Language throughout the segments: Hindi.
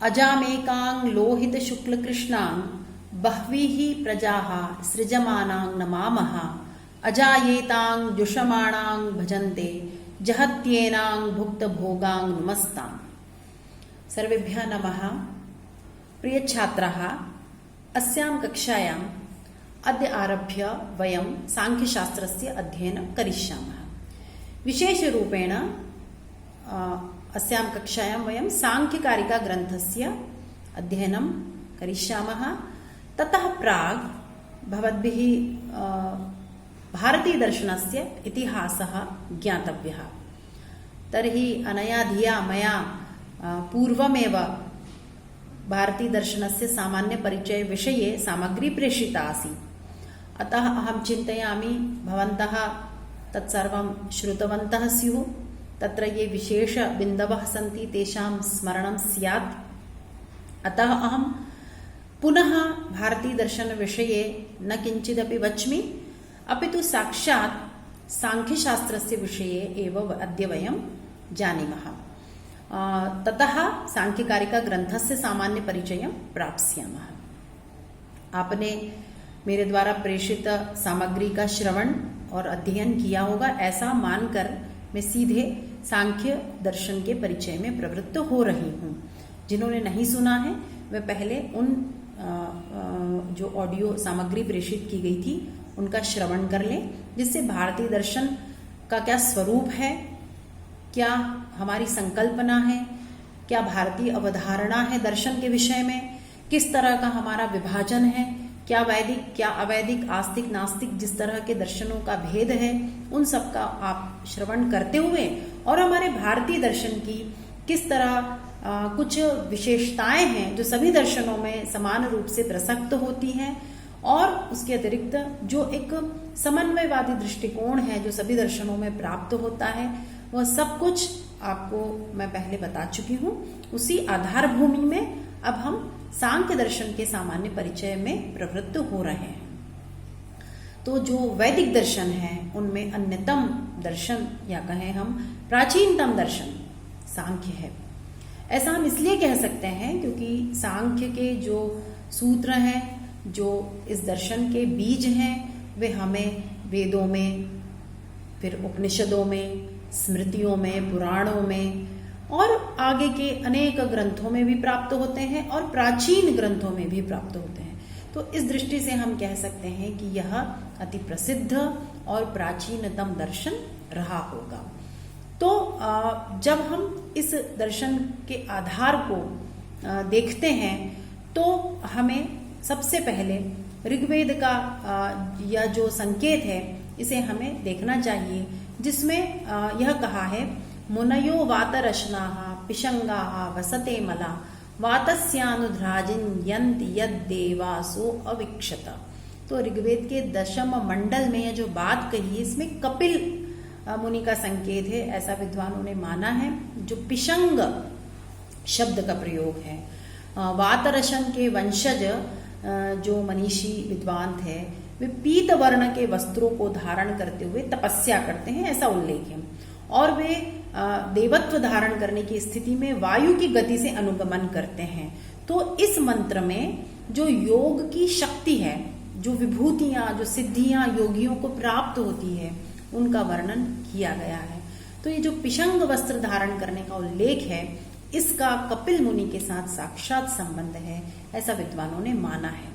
अजामेकां लोहित शुक्ल कृष्णां बह्वीः प्रजाः सृजमानां नमामः अजायेतां जुषमाणां भजन्ते जहत्येनां भुक्तभोगां नमस्ताम्। सर्वेभ्यः नमः। प्रिय छात्राः, अस्यां कक्षायाम् अद्य आरभ्य वयं सांख्यशास्त्रस्य अध्ययनं करिष्यामः। विशेषरूपेण अस्यां कक्षायां वयं सांख्यकारिका ग्रन्थस्य अध्ययनं करिष्यामः। ततः प्राग् भवद्भिः भारतीयदर्शनस्य इतिहासः ज्ञातव्यः। तर्हि अनया धिया मया पूर्वमेव भारतीयदर्शनस्य सामान्यपरिचयविषये सामग्री प्रेषिता आसीत्। अतः अहं चिन्तयामि भवन्तः तत्सर्वं श्रुतवन्तः स्युः। तत्र ये विशेषबिन्दवः सन्ति तेषां स्मरणं स्यात्। अतः अहं पुनः भारतीयदर्शनविषये न किञ्चिदपि वच्मि, अपि तु साक्षात् सांख्यशास्त्रस्य विषये एव अद्य वयं जानीमः। ततः सांख्यकारिका ग्रंथस्य सामान्य परिचयं प्राप्स्यामः। आपने मेरे द्वारा प्रेषित सामग्री का श्रवण और अध्ययन किया होगा, ऐसा मानकर मैं सीधे सांख्य दर्शन के परिचय में प्रवृत्त हो रही हूँ। जिन्होंने नहीं सुना है वे पहले उन जो ऑडियो सामग्री प्रेषित की गई थी उनका श्रवण कर लें, जिससे भारतीय दर्शन का क्या स्वरूप है, क्या हमारी संकल्पना है, क्या भारतीय अवधारणा है दर्शन के विषय में, किस तरह का हमारा विभाजन है, क्या वैदिक क्या अवैदिक, आस्तिक नास्तिक, जिस तरह के दर्शनों का भेद है, उन सब का आप श्रवण करते हुए और हमारे भारतीय दर्शन की किस तरह कुछ विशेषताएं हैं जो सभी दर्शनों में समान रूप से प्रसक्त होती हैं, और उसके अतिरिक्त जो एक समन्वयवादी दृष्टिकोण है जो सभी दर्शनों में प्राप्त होता है, वह सब कुछ आपको मैं पहले बता चुकी हूँ। उसी आधार भूमि में अब हम सांख्य दर्शन के सामान्य परिचय में प्रवृत्त हो रहे हैं। तो जो वैदिक दर्शन है उनमें अन्यतम दर्शन या कहें हम प्राचीनतम दर्शन सांख्य है। ऐसा हम इसलिए कह सकते हैं क्योंकि सांख्य के जो सूत्र हैं, जो इस दर्शन के बीज हैं, वे हमें वेदों में, फिर उपनिषदों में, स्मृतियों में, पुराणों में और आगे के अनेक ग्रंथों में भी प्राप्त होते हैं और प्राचीन ग्रंथों में भी प्राप्त होते हैं। तो इस दृष्टि से हम कह सकते हैं कि यह अति प्रसिद्ध और प्राचीनतम दर्शन रहा होगा। तो जब हम इस दर्शन के आधार को देखते हैं तो हमें सबसे पहले ऋग्वेद का यह जो संकेत है इसे हमें देखना चाहिए, जिसमें यह कहा है मुनयो वातरश्नाः पिशंगाः वसते मला वातस्यानुध्राजिन् यन्ति यद्देवासो अविक्षत। तो ऋग्वेद के दशम मंडल में यह जो बात कही है इसमें कपिल मुनि का संकेत है, ऐसा विद्वानों ने माना है। जो पिशंग शब्द का प्रयोग है, वातरशन के वंशज जो मनीषी विद्वान थे वे पीत वर्ण के वस्त्रों को धारण करते हुए तपस्या करते हैं, ऐसा उल्लेख है। और वे देवत्व धारण करने की स्थिति में वायु की गति से अनुगमन करते हैं। तो इस मंत्र में जो योग की शक्ति है, जो विभूतियां, जो सिद्धियां योगियों को प्राप्त होती है, उनका वर्णन किया गया है। तो ये जो पिशंग वस्त्र धारण करने का उल्लेख है, इसका कपिल मुनि के साथ साक्षात संबंध है, ऐसा विद्वानों ने माना है।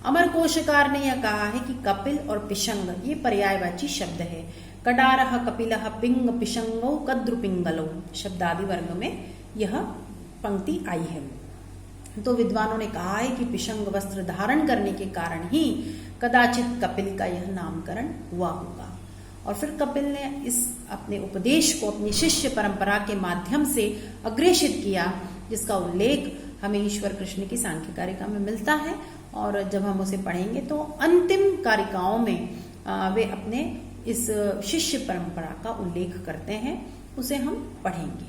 अमर कोशकार ने यह कहा है कि कपिल और पिशंग ये पर्यायवाची शब्द है। कडारह कपिलः पिंग पिशंगो कद्रुपिंगलो शब्दादि वर्ग में यह पंक्ति आई है। तो विद्वानों ने कहा है कि पिशंग वस्त्र धारण करने के कारण ही कदाचित कपिल का यह नामकरण हुआ होगा। और फिर कपिल ने इस अपने उपदेश को अपनी शिष्य परंपरा के माध्यम से अग्रेषित किया, जिसका उल्लेख हमें ईश्वर कृष्ण की सांख्य कारिका में मिलता है। और जब हम उसे पढ़ेंगे तो अंतिम कारिकाओं में वे अपने इस शिष्य परंपरा का उल्लेख करते हैं, उसे हम पढ़ेंगे।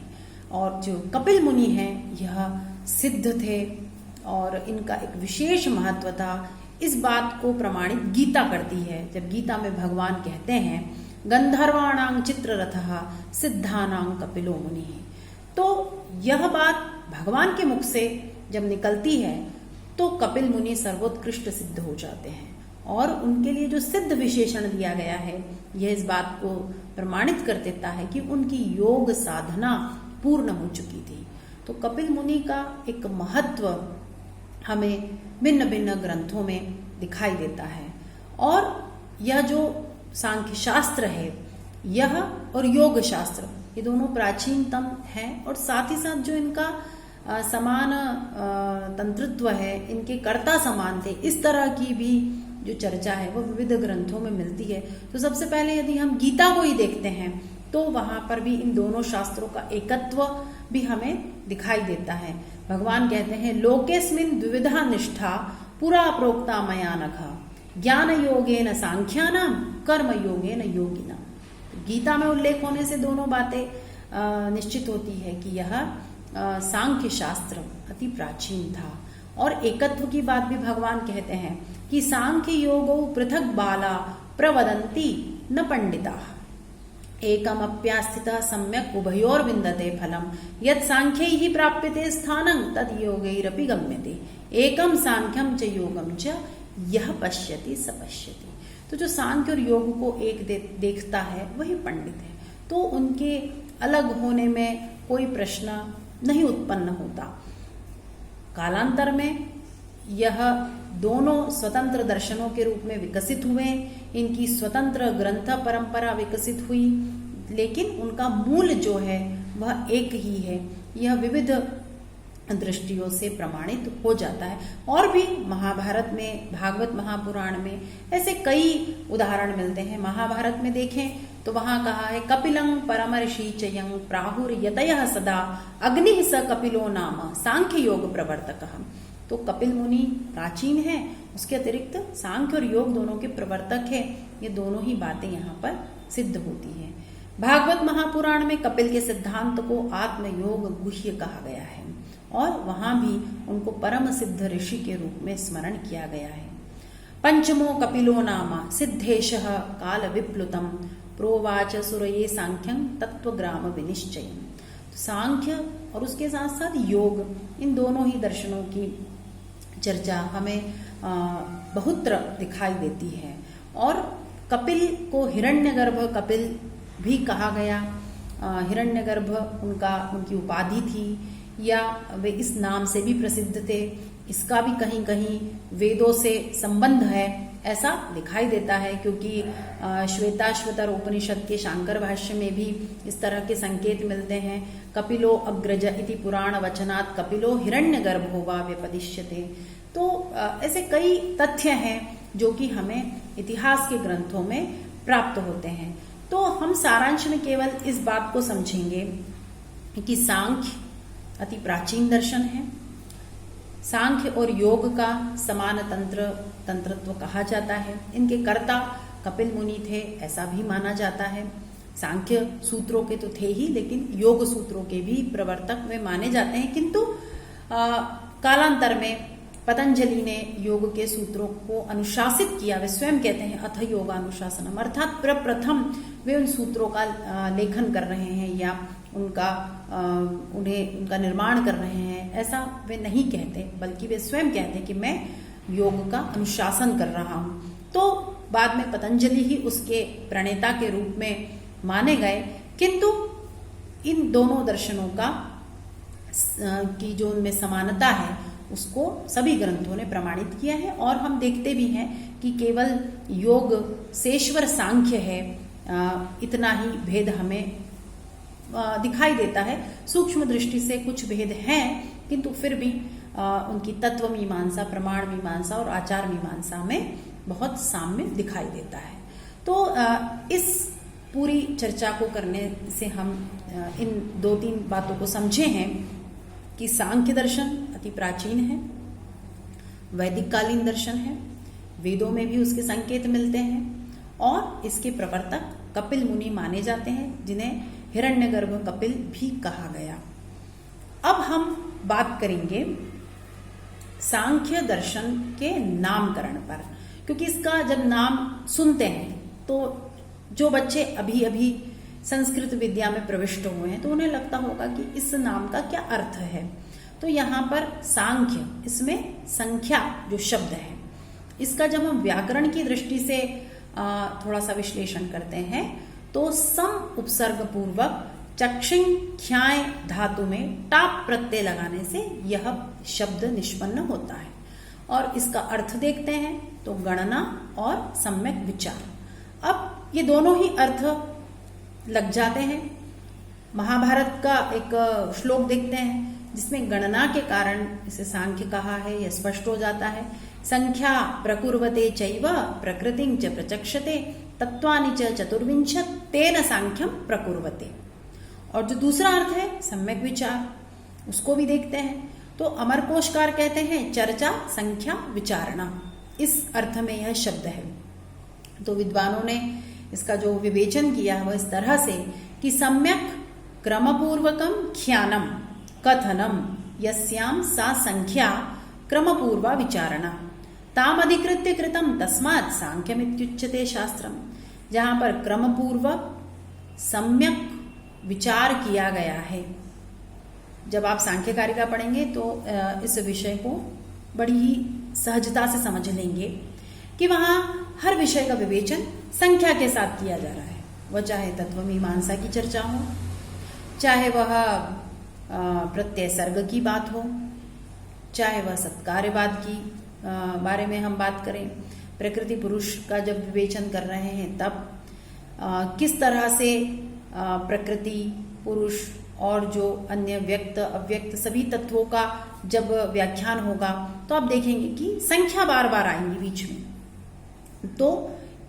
और जो कपिल मुनि हैं यह सिद्ध थे और इनका एक विशेष महत्व था। इस बात को प्रमाणित गीता करती है, जब गीता में भगवान कहते हैं गंधर्वाणां चित्ररथः सिद्धानां कपिलो मुनिः। तो यह बात भगवान के मुख से जब निकलती है तो कपिल मुनि सर्वोत्कृष्ट सिद्ध हो जाते हैं। और उनके लिए जो सिद्ध विशेषण दिया गया है यह इस बात को प्रमाणित कर देता है कि उनकी योग साधना पूर्ण हो चुकी थी। तो कपिल मुनि का एक महत्व हमें भिन्न भिन्न ग्रंथों में दिखाई देता है। और यह जो सांख्य शास्त्र है यह और योग शास्त्र ये दोनों प्राचीनतम है, और साथ ही साथ जो इनका समान तंत्रत्व है, इनके कर्ता समान थे, इस तरह की भी जो चर्चा है वो विविध ग्रंथों में मिलती है। तो सबसे पहले यदि हम गीता को ही देखते हैं तो वहां पर भी इन दोनों शास्त्रों का एकत्व भी हमें दिखाई देता है। भगवान कहते हैं लोकेस्मिन् द्विविधा निष्ठा पुरा प्रोक्ता मया नघ ज्ञान योगेन सांख्यानाम कर्म योगेन योगिनाम। गीता में उल्लेख होने से दोनों बातें निश्चित होती है कि यह सांख्य शास्त्र अति प्राचीन था। और एकत्व की बात भी भगवान कहते हैं कि सांख्य योगो पृथक बाला प्रवदन्ति न पंडिता एकम अप्यास्थितः सम्यक उभयोर विन्दते फलम यत् सांख्यैः प्राप्यते स्थानं तद योगैरपि गम्यते एकम सांख्यम च योगम च यह पश्यति स पश्यति। तो जो सांख्य और योग को एक देखता है वही पंडित है। तो उनके अलग होने में कोई प्रश्न नहीं उत्पन्न होता। कालांतर में यह दोनों स्वतंत्र दर्शनों के रूप में विकसित हुए, इनकी स्वतंत्र ग्रंथ परंपरा विकसित हुई, लेकिन उनका मूल जो है वह एक ही है। यह विविध दृष्टियों से प्रमाणित हो जाता है। और भी महाभारत में, भागवत महापुराण में ऐसे कई उदाहरण मिलते हैं। महाभारत में देखें तो वहां कहा है कपिलं परमर्षि चयं प्राहुर यतयः सदा अग्निः स कपिलो नाम सांख्य योग प्रवर्तकः। तो कपिल मुनि प्राचीन है, उसके अतिरिक्त सांख्य और योग दोनों के प्रवर्तक है। ये दोनों ही बातें यहाँ पर सिद्ध होती हैं। भागवत महापुराण में कपिल के सिद्धांत को आत्मयोग गुह्य कहा गया है और वहां भी उनको परम सिद्ध ऋषि के रूप में स्मरण किया गया है। पंचमो कपिलो नामा सिद्धेशः काल विप्लुतम प्रोवाच सुरये सांख्यं तत्वग्राम विनिश्चयम्। सांख्य और उसके साथ साथ योग, इन दोनों ही दर्शनों की चर्चा हमें बहुत्र दिखाई देती है। और कपिल को हिरण्यगर्भ कपिल भी कहा गया। हिरण्यगर्भ उनकी उपाधि थी या वे इस नाम से भी प्रसिद्ध थे। इसका भी कहीं कहीं वेदों से संबंध है ऐसा दिखाई देता है, क्योंकि श्वेताश्वतर उपनिषद के शांकर भाष्य में भी इस तरह के संकेत मिलते हैं। कपिलो अग्रज इति पुराण वचनात् कपिलो हिरण्यगर्भो वा व्यपदिश्यते। तो ऐसे कई तथ्य हैं जो कि हमें इतिहास के ग्रंथों में प्राप्त होते हैं। तो हम सारांश में केवल इस बात को समझेंगे कि सांख्य अति प्राचीन दर्शन है। सांख्य और योग का समान तंत्रत्व कहा जाता है। इनके कर्ता कपिल मुनि थे ऐसा भी माना जाता है। सांख्य सूत्रों के तो थे ही, लेकिन योग सूत्रों के भी प्रवर्तक वे माने जाते हैं। किंतु कालांतर में पतंजलि ने योग के सूत्रों को अनुशासित किया। वे स्वयं कहते हैं अथ योगानुशासनम, अर्थात प्रप्रथम वे उन सूत्रों का लेखन कर रहे हैं या उनका निर्माण कर रहे हैं। ऐसा वे नहीं कहते, बल्कि वे स्वयं कहते हैं कि मैं योग का अनुशासन कर रहा हूं। तो बाद में पतंजलि ही उसके प्रणेता के रूप में माने गए। किंतु इन दोनों दर्शनों की जो उनमें समानता है उसको सभी ग्रंथों ने प्रमाणित किया है। और हम देखते भी हैं कि केवल योग सेश्वर सांख्य है, इतना ही भेद हमें दिखाई देता है। सूक्ष्म दृष्टि से कुछ भेद हैं, किंतु फिर भी उनकी तत्व मीमांसा, प्रमाण मीमांसा और आचार मीमांसा में बहुत साम्य दिखाई देता है। तो इस पूरी चर्चा को करने से हम इन 2-3 बातों को समझे हैं कि सांख्य दर्शन अति प्राचीन है, वैदिक कालीन दर्शन है, वेदों में भी उसके संकेत मिलते हैं और इसके प्रवर्तक कपिल मुनि माने जाते हैं, जिन्हें हिरण्यगर्भ कपिल भी कहा गया। अब हम बात करेंगे सांख्य दर्शन के नामकरण पर, क्योंकि इसका जब नाम सुनते हैं तो जो बच्चे अभी अभी संस्कृत विद्या में प्रविष्ट हुए हैं तो उन्हें लगता होगा कि इस नाम का क्या अर्थ है। तो यहाँ पर सांख्य, इसमें संख्या जो शब्द है, इसका जब हम व्याकरण की दृष्टि से थोड़ा सा विश्लेषण करते हैं तो सम उपसर्ग पूर्वक चक्षिंग ख्याय धातु में टाप प्रत्यय लगाने से यह शब्द निष्पन्न होता है। और इसका अर्थ देखते हैं तो गणना और सम्यक विचार। अब ये दोनों ही अर्थ लग जाते हैं। महाभारत का एक श्लोक देखते हैं जिसमें गणना के कारण इसे सांख्य कहा है, यह स्पष्ट हो जाता है। संख्या प्रकुर्वते चैव प्रकृतिं च प्रचक्षते तत्वानि च चतुर्विंशत् तेन सांख्यम प्रकुर्वते। और जो दूसरा अर्थ है सम्यक विचार, उसको भी देखते हैं तो अमरकोशकार कहते हैं चर्चा संख्या विचारणा, इस अर्थ में यह शब्द है। तो विद्वानों ने इसका जो विवेचन किया वह इस तरह से कि सम्यक क्रमपूर्वकम ख्यानम कथनम यस्याम सा संख्या क्रमपूर्वा विचारणा ताम अधिकृत्य कृतम तस्मात् सांख्यमित्युच्यते शास्त्रम। जहां पर क्रमपूर्वक सम्यक विचार किया गया है। जब आप सांख्य कारिका पढ़ेंगे तो इस विषय को बड़ी ही सहजता से समझ लेंगे कि वहां हर विषय का विवेचन संख्या के साथ किया जा रहा है। वह चाहे तत्वमीमांसा की चर्चा हो, चाहे वह प्रत्यय सर्ग की बात हो, चाहे वह सत्कार्यवाद की बारे में हम बात करें, प्रकृति पुरुष का जब विवेचन कर रहे हैं तब किस तरह से प्रकृति पुरुष और जो अन्य व्यक्त अव्यक्त सभी तत्वों का जब व्याख्यान होगा तो आप देखेंगे कि संख्या बार बार आएंगी बीच में। तो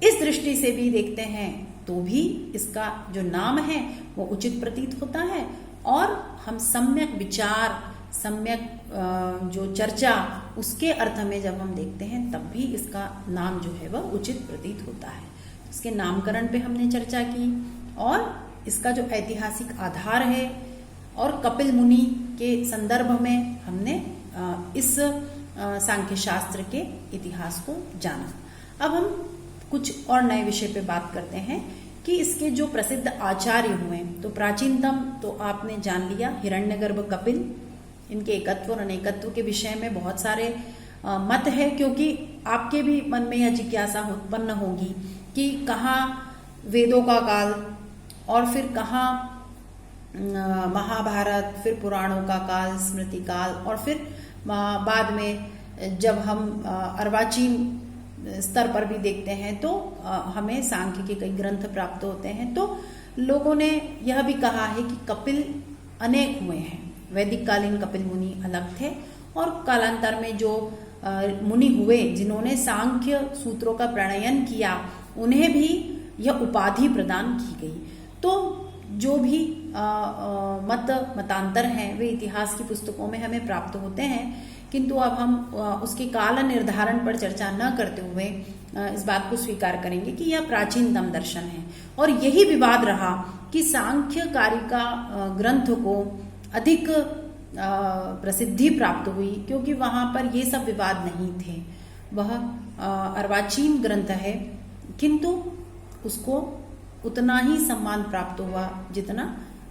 इस दृष्टि से भी देखते हैं तो भी इसका जो नाम है वो उचित प्रतीत होता है। और हम सम्यक विचार, सम्यक जो चर्चा, उसके अर्थ में जब हम देखते हैं तब भी इसका नाम जो है वह उचित प्रतीत होता है। इसके नामकरण पे हमने चर्चा की और इसका जो ऐतिहासिक आधार है और कपिल मुनि के संदर्भ में हमने इस सांख्य शास्त्र के इतिहास को जाना। अब हम कुछ और नए विषय पे बात करते हैं कि इसके जो प्रसिद्ध आचार्य हुए, तो प्राचीनतम तो आपने जान लिया हिरण्यगर्भ कपिल। इनके एकत्व और अनेकत्व के विषय में बहुत सारे मत है, क्योंकि आपके भी मन में यह जिज्ञासा उत्पन्न होगी कि कहाँ वेदों का काल और फिर कहाँ महाभारत, फिर पुराणों का काल, स्मृति काल, और फिर बाद में जब हम अर्वाचीन स्तर पर भी देखते हैं तो हमें सांख्य के कई ग्रंथ प्राप्त होते हैं। तो लोगों ने यह भी कहा है कि कपिल अनेक हुए हैं। वैदिक कालीन कपिल मुनि अलग थे और कालांतर में जो मुनि हुए जिन्होंने सांख्य सूत्रों का प्रणयन किया, उन्हें भी यह उपाधि प्रदान की गई। तो जो भी मतांतर हैं वे इतिहास की पुस्तकों में हमें प्राप्त होते हैं, किंतु अब हम उसके काल निर्धारण पर चर्चा न करते हुए इस बात को स्वीकार करेंगे कि यह प्राचीनतम दर्शन है। और यही विवाद रहा कि सांख्य कारिका ग्रंथ को अधिक प्रसिद्धि प्राप्त हुई, क्योंकि वहां पर ये सब विवाद नहीं थे। वह अर्वाचीन ग्रंथ है, किंतु उसको उतना ही सम्मान प्राप्त हुआ जितना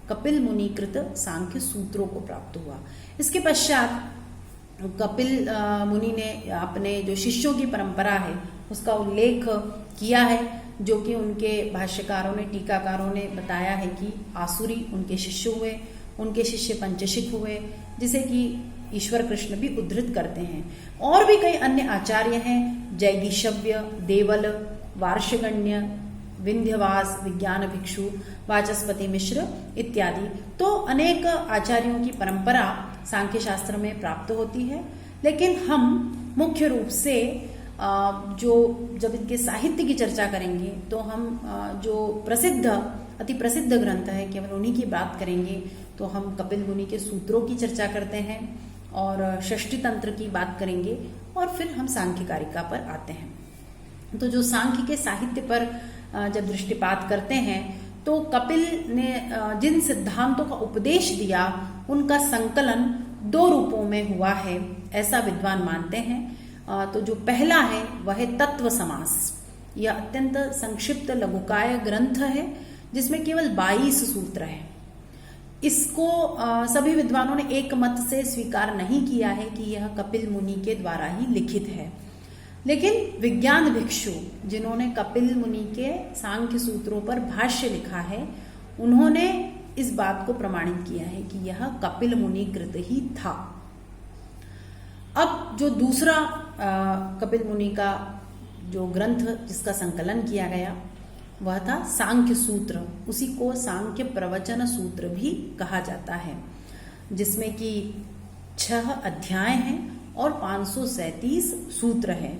कपिल मुनि कृत सांख्य सूत्रों को प्राप्त हुआ। इसके पश्चात कपिल मुनि ने अपने जो शिष्यों की परंपरा है उसका उल्लेख किया है, जो कि उनके भाष्यकारों ने, टीकाकारों ने बताया है कि आसुरी उनके शिष्य हुए, उनके शिष्य पंचशिख हुए, जिसे कि ईश्वर कृष्ण भी उद्धृत करते हैं। और भी कई अन्य आचार्य हैं, जैगीषव्य, देवल, वार्षगण्य, विंध्यवास, विज्ञान भिक्षु, वाचस्पति मिश्र इत्यादि। तो अनेक आचार्यों की परंपरा सांख्य शास्त्र में प्राप्त होती है। लेकिन हम मुख्य रूप से जो जब इनके साहित्य की चर्चा करेंगे तो हम जो प्रसिद्ध, अति प्रसिद्ध ग्रंथ है केवल उन्हीं की बात करेंगे। तो हम कपिल मुनि के सूत्रों की चर्चा करते हैं और षष्ठी तंत्र की बात करेंगे और फिर हम सांख्य कारिका पर आते हैं। तो जो सांख्य के साहित्य पर जब दृष्टिपात करते हैं तो कपिल ने जिन सिद्धांतों का उपदेश दिया उनका संकलन 2 रूपों में हुआ है, ऐसा विद्वान मानते हैं। तो जो पहला है वह है तत्व समास। यह अत्यंत संक्षिप्त लघुकाय ग्रंथ है जिसमें केवल 22 सूत्र है। इसको सभी विद्वानों ने एक मत से स्वीकार नहीं किया है कि यह कपिल मुनि के द्वारा ही लिखित है। लेकिन विज्ञान भिक्षु जिन्होंने कपिल मुनि के सांख्य सूत्रों पर भाष्य लिखा है, उन्होंने इस बात को प्रमाणित किया है कि यह कपिल मुनि कृत ही था। अब जो दूसरा कपिल मुनि का जो ग्रंथ जिसका संकलन किया गया वह था सांख्य सूत्र। उसी को सांख्य प्रवचन सूत्र भी कहा जाता है, जिसमें कि 6 अध्याय हैं और 537 सूत्र हैं।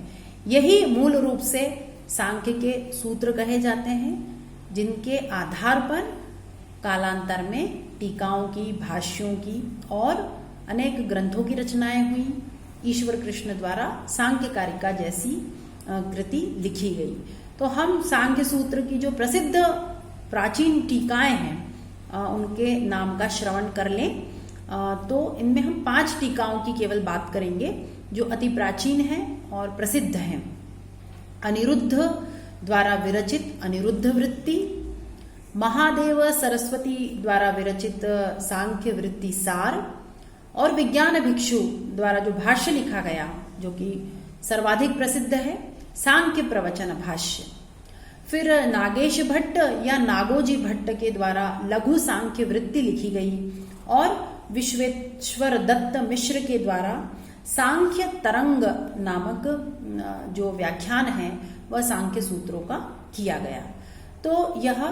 यही मूल रूप से सांख्य के सूत्र कहे जाते हैं, जिनके आधार पर कालांतर में टीकाओं की, भाष्यों की और अनेक ग्रंथों की रचनाएं हुई। ईश्वर कृष्ण द्वारा सांख्य कारिका जैसी कृति लिखी गई। तो हम सांख्य सूत्र की जो प्रसिद्ध प्राचीन टीकाएं हैं उनके नाम का श्रवण कर लें। तो इनमें हम 5 टीकाओं की केवल बात करेंगे जो अति प्राचीन हैं और प्रसिद्ध हैं। अनिरुद्ध द्वारा विरचित अनिरुद्ध वृत्ति, महादेव सरस्वती द्वारा विरचित सांख्य वृत्ति सार, और विज्ञान भिक्षु द्वारा जो भाष्य लिखा गया जो कि सर्वाधिक प्रसिद्ध है, सांख्य प्रवचन भाष्य। फिर नागेश भट्ट या नागोजी भट्ट के द्वारा लघु सांख्य वृत्ति लिखी गई, और विश्वेश्वर दत्त मिश्र के द्वारा सांख्य तरंग नामक जो व्याख्यान है वह सांख्य सूत्रों का किया गया। तो यह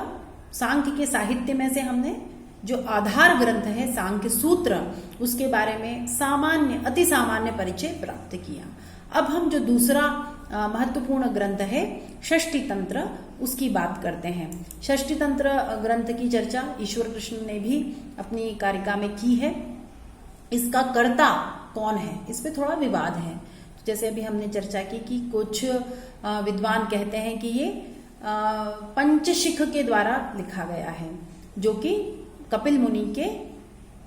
सांख्य के साहित्य में से हमने जो आधार ग्रंथ है सांख्य सूत्र, उसके बारे में सामान्य अति सामान्य परिचय प्राप्त किया। अब हम जो दूसरा महत्वपूर्ण ग्रंथ है षष्ठी तंत्र, उसकी बात करते हैं। षष्ठी तंत्र ग्रंथ की चर्चा ईश्वर कृष्ण ने भी अपनी कारिका में की है। इसका कर्ता कौन है, इस पे थोड़ा विवाद है। जैसे अभी हमने चर्चा की कि कुछ विद्वान कहते हैं कि ये पंचशिख के द्वारा लिखा गया है, जो कि कपिल मुनि के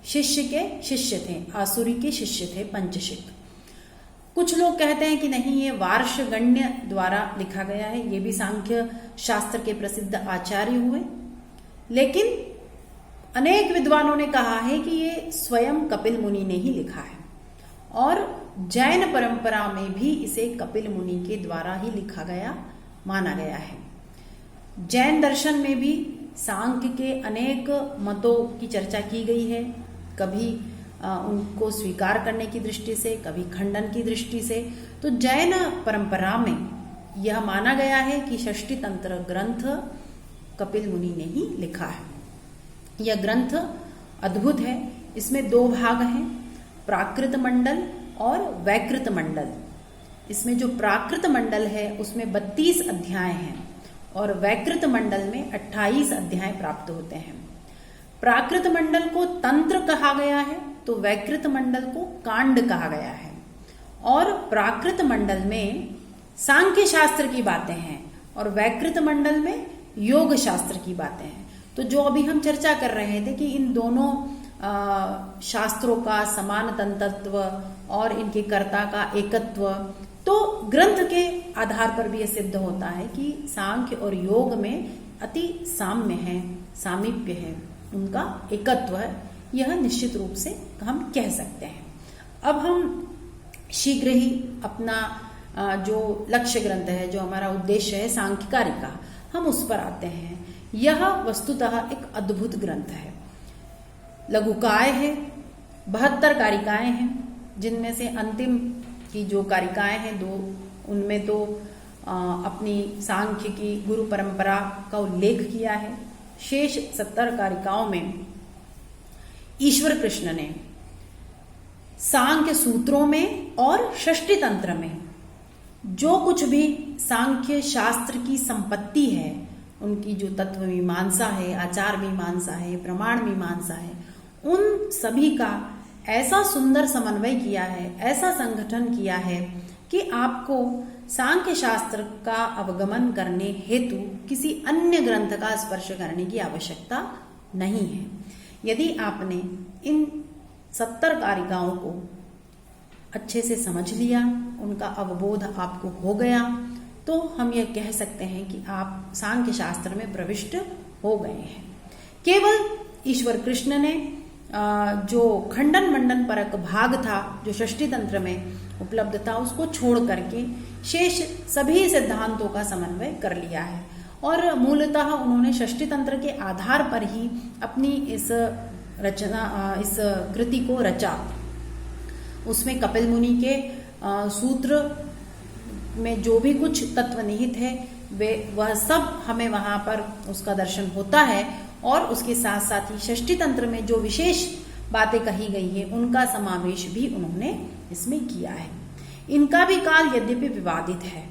शिष्य थे, आसुरी के शिष्य थे पंचशिख। कुछ लोग कहते हैं कि नहीं, ये वार्षगण्य द्वारा लिखा गया है, ये भी सांख्य शास्त्र के प्रसिद्ध आचार्य हुए। लेकिन अनेक विद्वानों ने कहा है कि ये स्वयं कपिल मुनि ने ही लिखा है, और जैन परंपरा में भी इसे कपिल मुनि के द्वारा ही लिखा गया माना गया है। जैन दर्शन में भी सांख्य के अनेक मतों की चर्चा की गई है, कभी उनको स्वीकार करने की दृष्टि से, कभी खंडन की दृष्टि से। तो जैन परंपरा में यह माना गया है कि षष्ठी तंत्र ग्रंथ कपिल मुनि ने ही लिखा है। यह ग्रंथ अद्भुत है। इसमें 2 भाग हैं, प्राकृत मंडल और वैकृत मंडल। इसमें जो प्राकृत मंडल है उसमें 32 अध्याय हैं और वैकृत मंडल में 28 अध्याय प्राप्त होते हैं। प्राकृत मंडल को तंत्र कहा गया है तो वैकृत मंडल को कांड कहा गया है। और प्राकृत मंडल में सांख्य शास्त्र की बातें हैं और वैकृत मंडल में योग शास्त्र की बातें हैं। तो जो अभी हम चर्चा कर रहे थे कि इन दोनों शास्त्रों का समान तंत्रत्व और इनके कर्ता का एकत्व, तो ग्रंथ के आधार पर भी यह सिद्ध होता है कि सांख्य और योग में अति साम्य है, सामीप्य है, उनका एकत्व है, यह निश्चित रूप से हम कह सकते हैं। अब हम शीघ्र ही अपना जो लक्ष्य ग्रंथ है, जो हमारा उद्देश्य है सांख्य कारिका, हम उस पर आते हैं। यह वस्तुतः एक अद्भुत ग्रंथ है। लघुकाय है, 72 कारिकाएं हैं, जिनमें से अंतिम की जो कारिकाएं हैं 2, उनमें तो अपनी सांख्य की गुरु परंपरा का उल्लेख किया है। शेष 70 कारिकाओं में ईश्वर कृष्ण ने सांख्य सूत्रों में और षष्ठी तंत्र में जो कुछ भी सांख्य शास्त्र की संपत्ति है, उनकी जो तत्व मीमांसा है, आचार मीमांसा है, प्रमाण मीमांसा है, उन सभी का ऐसा सुंदर समन्वय किया है, ऐसा संगठन किया है कि आपको सांख्य शास्त्र का अवगमन करने हेतु किसी अन्य ग्रंथ का स्पर्श करने की आवश्यकता नहीं है। यदि आपने इन 70 कारिकाओं को अच्छे से समझ लिया, उनका अवबोध आपको हो गया, तो हम यह कह सकते हैं कि आप सांख्य शास्त्र में प्रविष्ट हो गए हैं। केवल ईश्वर कृष्ण ने जो खंडन मंडन परक भाग था जो षष्ठी तंत्र में उपलब्ध था उसको छोड़ करके शेष सभी सिद्धांतों का समन्वय कर लिया है और मूलतः उन्होंने षष्ठी तंत्र के आधार पर ही अपनी इस कृति को रचा। उसमें कपिल मुनि के सूत्र में जो भी कुछ तत्व निहित है वह सब हमें वहां पर उसका दर्शन होता है और उसके साथ साथ ही षष्ठी तंत्र में जो विशेष बातें कही गई है उनका समावेश भी उन्होंने इसमें किया है। इनका भी काल यद्यपि विवादित है,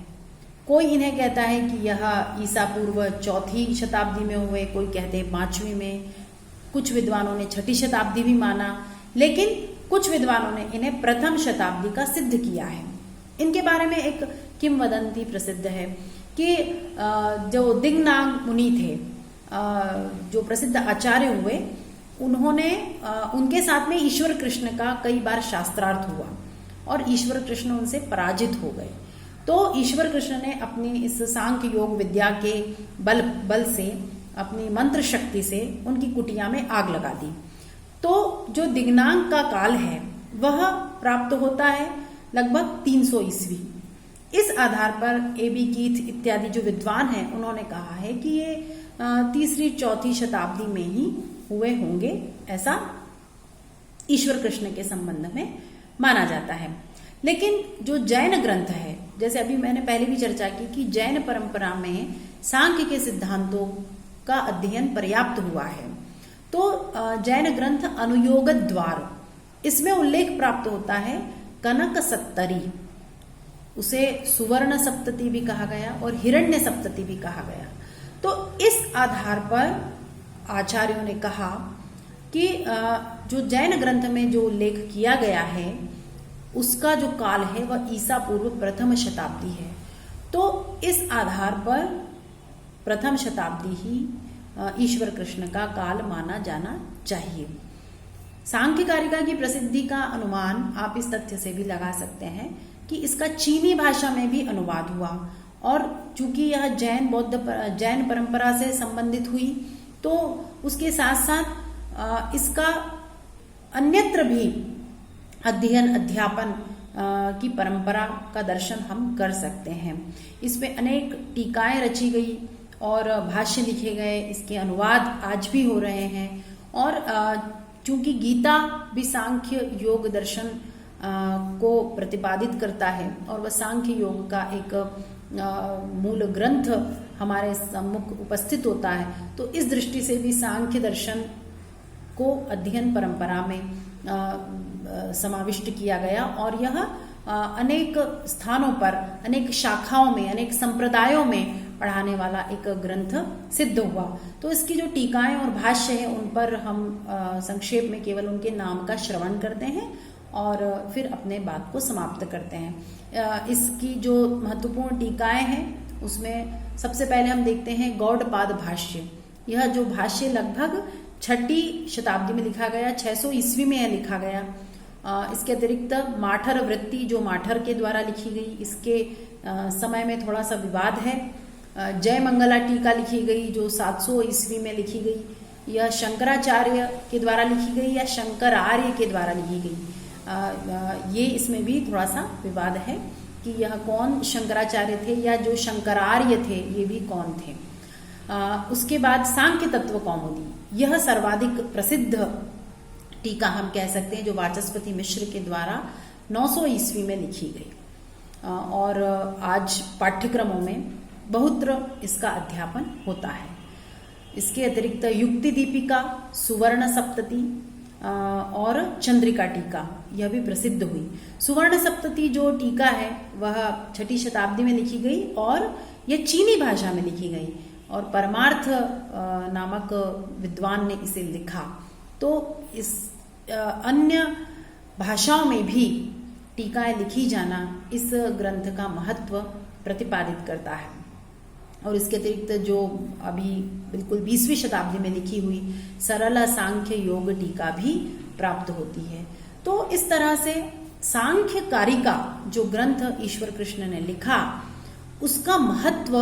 कोई इन्हें कहता है कि यह ईसा पूर्व 4वीं शताब्दी में हुए, कोई कहते हैं 5वीं में, कुछ विद्वानों ने 6ठी शताब्दी भी माना, लेकिन कुछ विद्वानों ने इन्हें प्रथम शताब्दी का सिद्ध किया है। इनके बारे में एक किंवदंती प्रसिद्ध है कि जो दिग्नाग मुनि थे, जो प्रसिद्ध आचार्य हुए, उन्होंने उनके साथ में ईश्वर कृष्ण का कई बार शास्त्रार्थ हुआ और ईश्वर कृष्ण उनसे पराजित हो गए। तो ईश्वर कृष्ण ने अपनी इस सांख्य योग विद्या के बल से, अपनी मंत्र शक्ति से उनकी कुटिया में आग लगा दी। तो जो दिग्नाग का काल है वह प्राप्त होता है लगभग 300 ईस्वी। इस आधार पर ए बी कीथ इत्यादि जो विद्वान हैं उन्होंने कहा है कि ये 3री 4थी शताब्दी में ही हुए होंगे, ऐसा ईश्वर कृष्ण के संबंध में माना जाता है। लेकिन जो जैन ग्रंथ है, जैसे अभी मैंने पहले भी चर्चा की कि जैन परंपरा में सांख्य के सिद्धांतों का अध्ययन पर्याप्त हुआ है, तो जैन ग्रंथ अनुयोग द्वार, इसमें उल्लेख प्राप्त होता है कनक सत्तरी, उसे सुवर्ण सप्तति भी कहा गया और हिरण्य सप्तति भी कहा गया। तो इस आधार पर आचार्यों ने कहा कि जो जैन ग्रंथ में जो उल्लेख किया गया है उसका जो काल है वह ईसा पूर्व प्रथम शताब्दी है। तो इस आधार पर प्रथम शताब्दी ही ईश्वर कृष्ण का काल माना जाना चाहिए। सांख्य कारिका की प्रसिद्धि का अनुमान आप इस तथ्य से भी लगा सकते हैं कि इसका चीनी भाषा में भी अनुवाद हुआ और चूंकि यह जैन परंपरा से संबंधित हुई तो उसके साथ साथ इसका अन्यत्र भी अध्ययन अध्यापन की परंपरा का दर्शन हम कर सकते हैं। इसमें अनेक टीकाएं रची गई और भाष्य लिखे गए, इसके अनुवाद आज भी हो रहे हैं। और चूंकि गीता भी सांख्य योग दर्शन को प्रतिपादित करता है और वह सांख्य योग का एक मूल ग्रंथ हमारे सम्मुख उपस्थित होता है, तो इस दृष्टि से भी सांख्य दर्शन को अध्ययन परंपरा में समाविष्ट किया गया और यह अनेक स्थानों पर, अनेक शाखाओं में, अनेक संप्रदायों में पढ़ाने वाला एक ग्रंथ सिद्ध हुआ। तो इसकी जो टीकाएं और भाष्य है उन पर हम संक्षेप में केवल उनके नाम का श्रवण करते हैं और फिर अपने बात को समाप्त करते हैं। इसकी जो महत्वपूर्ण टीकाएं हैं उसमें सबसे पहले हम देखते हैं गौड़पाद भाष्य। यह जो भाष्य लगभग 6ठी शताब्दी में लिखा गया, 600 ईस्वी में यह लिखा गया। इसके अतिरिक्त माठर वृत्ति जो माठर के द्वारा लिखी गई, इसके समय में थोड़ा सा विवाद है। जय मंगला टीका लिखी गई जो 700 ईस्वी में लिखी गई, यह शंकराचार्य के द्वारा लिखी गई या शंकरार्य के द्वारा लिखी गई, ये इसमें भी थोड़ा सा विवाद है कि यह कौन शंकराचार्य थे या जो शंकरार्य थे ये भी कौन थे। उसके बाद सांख्य तत्व कौमुदी, यह सर्वाधिक प्रसिद्ध टीका हम कह सकते हैं जो वाचस्पति मिश्र के द्वारा 900 ईस्वी में लिखी गई और आज पाठ्यक्रमों में बहुत्र इसका अध्यापन होता है। इसके अतिरिक्त युक्ति दीपिका, सुवर्ण सप्तति और चंद्रिका टीका यह भी प्रसिद्ध हुई। सुवर्ण सप्तति जो टीका है वह 6ठी शताब्दी में लिखी गई और यह चीनी भाषा में लिखी गई और परमार्थ नामक विद्वान ने इसे लिखा। तो इस अन्य भाषाओं में भी टीकाएं लिखी जाना इस ग्रंथ का महत्व प्रतिपादित करता है। और इसके अतिरिक्त जो अभी बिल्कुल 20वीं शताब्दी में लिखी हुई सरल सांख्य योग टीका भी प्राप्त होती है। तो इस तरह से सांख्य कारिका जो ग्रंथ ईश्वर कृष्ण ने लिखा उसका महत्व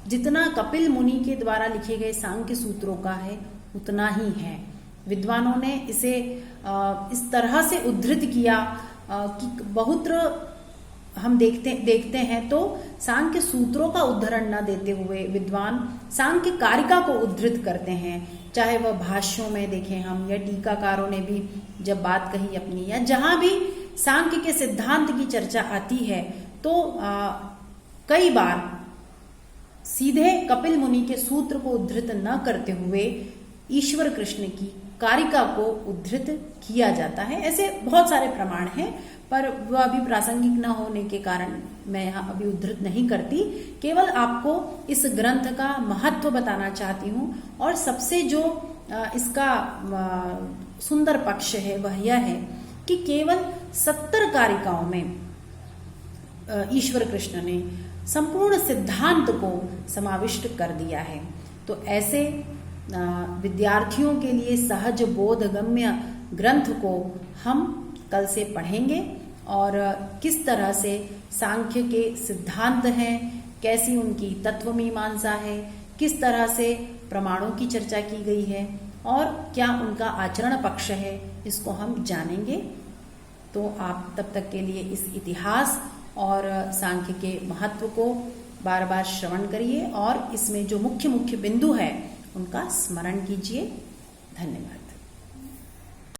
जितना कपिल मुनि के द्वारा लिखे गए सांख्य सूत्रों का है उतना ही है। विद्वानों ने इसे इस तरह से उद्धृत किया कि बहुत्र हम देखते हैं तो सांख्य सूत्रों का उद्धरण न देते हुए विद्वान सांख्य कारिका को उद्धृत करते हैं। चाहे वह भाष्यों में देखें हम, या टीकाकारों ने भी जब बात कही अपनी, या जहां भी सांख्य के सिद्धांत की चर्चा आती है तो कई बार सीधे कपिल मुनि के सूत्र को उद्धृत न करते हुए ईश्वर कृष्ण की कारिका को उद्धृत किया जाता है। ऐसे बहुत सारे प्रमाण हैं, पर वह अभी प्रासंगिक न होने के कारण मैं यहाँ अभी उद्धृत नहीं करती। केवल आपको इस ग्रंथ का महत्व बताना चाहती हूँ, और सबसे जो इसका सुंदर पक्ष है वह यह है कि केवल 70 कारिकाओं में ईश्वर कृष्ण ने संपूर्ण सिद्धांत को समाविष्ट कर दिया है। तो ऐसे विद्यार्थियों के लिए सहज बोधगम्य ग्रंथ को हम कल से पढ़ेंगे, और किस तरह से सांख्य के सिद्धांत हैं, कैसी उनकी तत्व मीमांसा है, किस तरह से प्रमाणों की चर्चा की गई है, और क्या उनका आचरण पक्ष है, इसको हम जानेंगे। तो आप तब तक के लिए इस इतिहास और सांख्य के महत्व को बार बार श्रवण करिए, और इसमें जो मुख्य मुख्य बिंदु है उनका स्मरण कीजिए। धन्यवाद।